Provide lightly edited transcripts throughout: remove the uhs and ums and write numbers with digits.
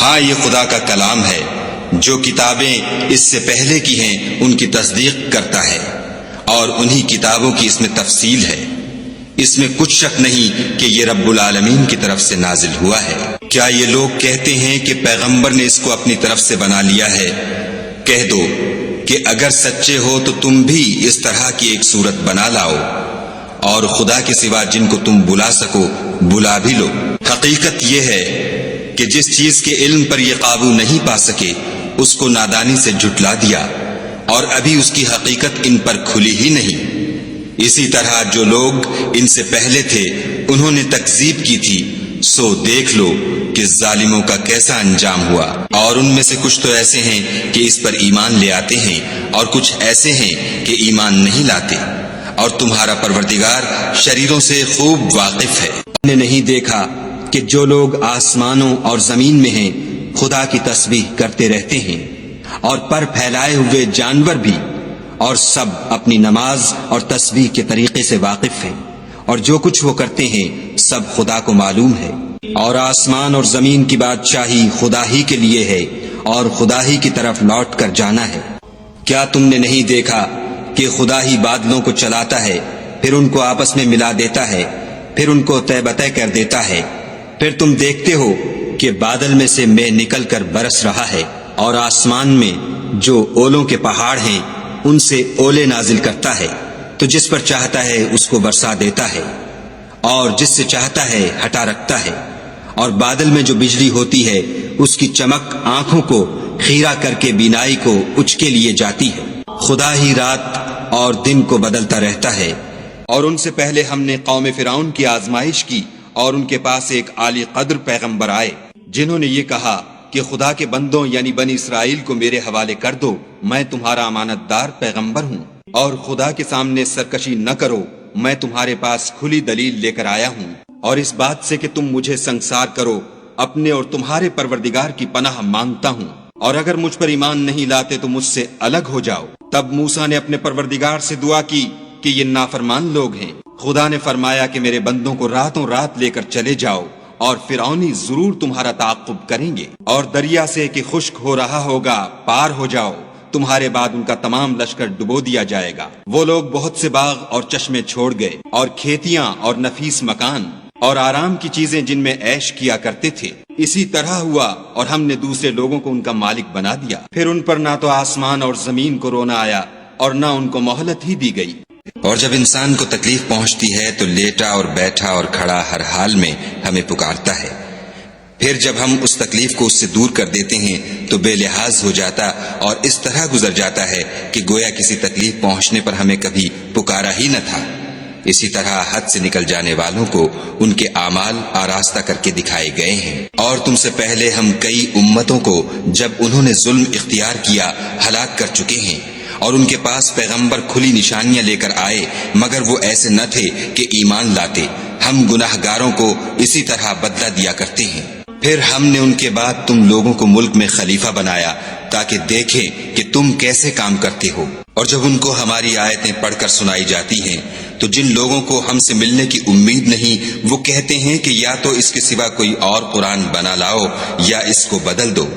ہاں یہ خدا کا کلام ہے، جو کتابیں اس سے پہلے کی ہیں ان کی تصدیق کرتا ہے، اور انہی کتابوں کی اس میں تفصیل ہے۔ اس میں کچھ شک نہیں کہ یہ رب العالمین کی طرف سے نازل ہوا ہے۔ کیا یہ لوگ کہتے ہیں کہ پیغمبر نے اس کو اپنی طرف سے بنا لیا ہے؟ کہہ دو کہ اگر سچے ہو تو تم بھی اس طرح کی ایک صورت بنا لاؤ، اور خدا کے سوا جن کو تم بلا سکو بلا بھی لو۔ حقیقت یہ ہے کہ جس چیز کے علم پر یہ قابو نہیں پا سکے اس کو نادانی سے جھٹلا دیا، اور ابھی اس کی حقیقت ان پر کھلی ہی نہیں۔ اسی طرح جو لوگ ان سے پہلے تھے انہوں نے تکذیب کی تھی، سو دیکھ لو کہ ظالموں کا کیسا انجام ہوا۔ اور ان میں سے کچھ تو ایسے ہیں کہ اس پر ایمان لے آتے ہیں، اور کچھ ایسے ہیں کہ ایمان نہیں لاتے، اور تمہارا پروردگار شریروں سے خوب واقف ہے۔ ہم نے نہیں دیکھا کہ جو لوگ آسمانوں اور زمین میں ہیں خدا کی تسبیح کرتے رہتے ہیں، اور پر پھیلائے ہوئے جانور بھی، اور سب اپنی نماز اور تسبیح کے طریقے سے واقف ہیں، اور جو کچھ وہ کرتے ہیں سب خدا کو معلوم ہے۔ اور آسمان اور زمین کی بادشاہی خدا ہی کے لیے ہے، اور خدا ہی کی طرف لوٹ کر جانا ہے۔ کیا تم نے نہیں دیکھا کہ خدا ہی بادلوں کو چلاتا ہے، پھر ان کو آپس میں ملا دیتا ہے، پھر ان کو تہ بتہ کر دیتا ہے، پھر تم دیکھتے ہو کہ بادل میں سے مے نکل کر برس رہا ہے، اور آسمان میں جو اولوں کے پہاڑ ہیں ان سے اولے نازل کرتا ہے، تو جس پر چاہتا ہے اس کو برسا دیتا ہے، اور جس سے چاہتا ہے ہٹا رکھتا ہے۔ اور بادل میں جو بجلی ہوتی ہے اس کی چمک آنکھوں کو خیرہ کر کے بینائی کو اچکے لیے جاتی ہے۔ خدا ہی رات اور دن کو بدلتا رہتا ہے۔ اور ان سے پہلے ہم نے قوم فرعون کی آزمائش کی، اور ان کے پاس ایک عالی قدر پیغمبر آئے جنہوں نے یہ کہا کہ خدا کے بندوں یعنی بنی اسرائیل کو میرے حوالے کر دو، میں تمہارا امانت دار پیغمبر ہوں، اور خدا کے سامنے سرکشی نہ کرو، میں تمہارے پاس کھلی دلیل لے کر آیا ہوں، اور اس بات سے کہ تم مجھے سنگسار کرو اپنے اور تمہارے پروردگار کی پناہ مانگتا ہوں، اور اگر مجھ پر ایمان نہیں لاتے تو مجھ سے الگ ہو جاؤ۔ تب موسیٰ نے اپنے پروردگار سے دعا کی کہ یہ نافرمان لوگ ہیں۔ خدا نے فرمایا کہ میرے بندوں کو راتوں رات لے کر چلے جاؤ، اور فرعونی ضرور تمہارا تعاقب کریں گے، اور دریا سے کہ خشک ہو رہا ہوگا پار ہو جاؤ، تمہارے بعد ان کا تمام لشکر ڈبو دیا جائے گا۔ وہ لوگ بہت سے باغ اور چشمے چھوڑ گئے، اور کھیتیاں اور نفیس مکان اور آرام کی چیزیں جن میں عیش کیا کرتے تھے۔ اسی طرح ہوا اور ہم نے دوسرے لوگوں کو ان کا مالک بنا دیا، پھر ان پر نہ تو آسمان اور زمین کو رونا آیا اور نہ ان کو مہلت ہی دی گئی۔ اور جب انسان کو تکلیف پہنچتی ہے تو لیٹا اور بیٹھا اور کھڑا ہر حال میں ہمیں پکارتا ہے، پھر جب ہم اس تکلیف کو اس سے دور کر دیتے ہیں تو بے لحاظ ہو جاتا اور اس طرح گزر جاتا ہے کہ گویا کسی تکلیف پہنچنے پر ہمیں کبھی پکارا ہی نہ تھا۔ اسی طرح حد سے نکل جانے والوں کو ان کے اعمال آراستہ کر کے دکھائے گئے ہیں۔ اور تم سے پہلے ہم کئی امتوں کو جب انہوں نے ظلم اختیار کیا ہلاک کر چکے ہیں، اور ان کے پاس پیغمبر کھلی نشانیاں لے کر آئے مگر وہ ایسے نہ تھے کہ ایمان لاتے۔ ہم گناہ گاروں کو اسی طرح بدلہ دیا کرتے ہیں۔ پھر ہم نے ان کے بعد تم لوگوں کو ملک میں خلیفہ بنایا تاکہ دیکھیں کہ تم کیسے کام کرتے ہو۔ اور جب ان کو ہماری آیتیں پڑھ کر سنائی جاتی ہیں تو جن لوگوں کو ہم سے ملنے کی امید نہیں وہ کہتے ہیں کہ یا تو اس کے سوا کوئی اور قرآن بنا لاؤ یا اس کو بدل دو۔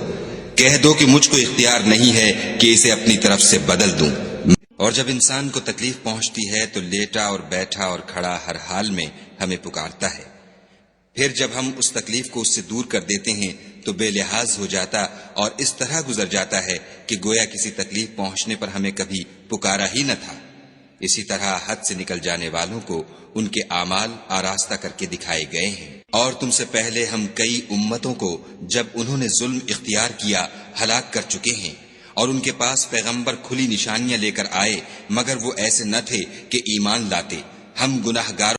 کہہ دو کہ مجھ کو اختیار نہیں ہے کہ اسے اپنی طرف سے بدل دوں۔ اور جب انسان کو تکلیف پہنچتی ہے تو لیٹا اور بیٹھا اور کھڑا ہر حال میں ہمیں پکارتا ہے، پھر جب ہم اس تکلیف کو اس سے دور کر دیتے ہیں تو بے لحاظ ہو جاتا اور اس طرح گزر جاتا ہے کہ گویا کسی تکلیف پہنچنے پر ہمیں کبھی پکارا ہی نہ تھا۔ اسی طرح حد سے نکل جانے والوں کو ان کے اعمال آراستہ کر کے دکھائے گئے ہیں۔ اور تم سے پہلے ہم کئی امتوں کو جب انہوں نے ظلم اختیار کیا ہلاک کر چکے ہیں، اور ان کے پاس پیغمبر کھلی نشانیاں لے کر آئے مگر وہ ایسے نہ تھے کہ ایمان لاتے۔ ہم گناہ گاروں